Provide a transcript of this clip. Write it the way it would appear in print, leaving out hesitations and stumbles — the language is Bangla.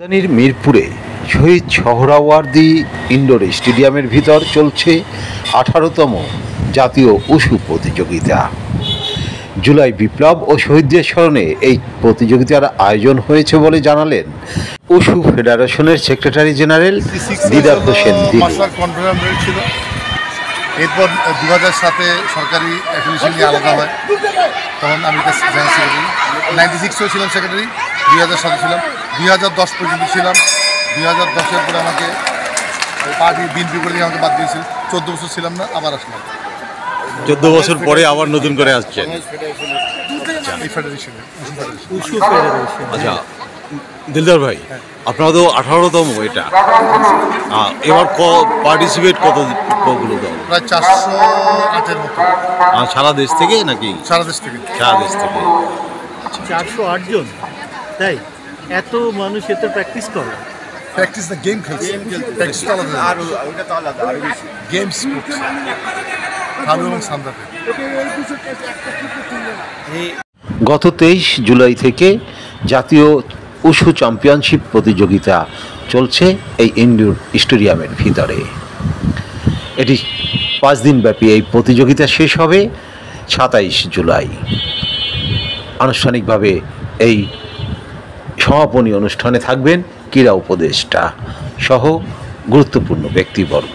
রাজধানীর মিরপুরে শহীদ সোহরাওয়ার্দী ইনডোর স্টেডিয়ামের ভিতর চলছে 18তম জাতীয় উশু প্রতিযোগিতা। জুলাই বিপ্লব ও শহীদদের স্মরণে এই প্রতিযোগিতার আয়োজন হয়েছে বলে জানালেন উশু ফেডারেশনের সেক্রেটারি জেনারেল দিদার হোসেন দিনু। এরপর 2007-এ সরকারি অ্যাফিলিয়েশন নিয়ে আলাদা হয়, তখন আমি জেনারেল সেক্রেটারি। 96-এও ছিলাম সেক্রেটারি, 2007-এ ছিলাম, 2010 পর্যন্ত ছিলাম। 2010-এর পরে আমাকে পার্টি বিএনপি করে আমাকে বাদ দিয়েছিল। 14 বছর ছিলাম না, আবার আসলাম। 14 বছর পরে আবার নতুন করে আসছেন এই ফেডারেশনে। আচ্ছা দিলদার ভাই, আপনারা তো 18তম এটা, এবার পার্টিসিপেট কতগুলো দল? প্রায় 408-এর মতো। সারা দেশ থেকে নাকি? সারা দেশ থেকে। সারা দেশ থেকে 408 জন, তাই এত মানুষ এত প্র্যাকটিস করে? প্র্যাকটিস না, গেম খেলছে। প্র্যাকটিস তো আলাদা, আর ওইটা তো আলাদা, আর বেশি গেমস করছে কালু এবং সান্দাতে। গত 23 জুলাই থেকে জাতীয় উশু চ্যাম্পিয়নশিপ প্রতিযোগিতা চলছে এই ইনডোর স্টেডিয়ামের ভিতরে। এটি 5 দিনব্যাপী এই প্রতিযোগিতা শেষ হবে 27 জুলাই। আনুষ্ঠানিকভাবে এই সমাপনী অনুষ্ঠানে থাকবেন ক্রীড়া উপদেষ্টা সহ গুরুত্বপূর্ণ ব্যক্তিবর্গ।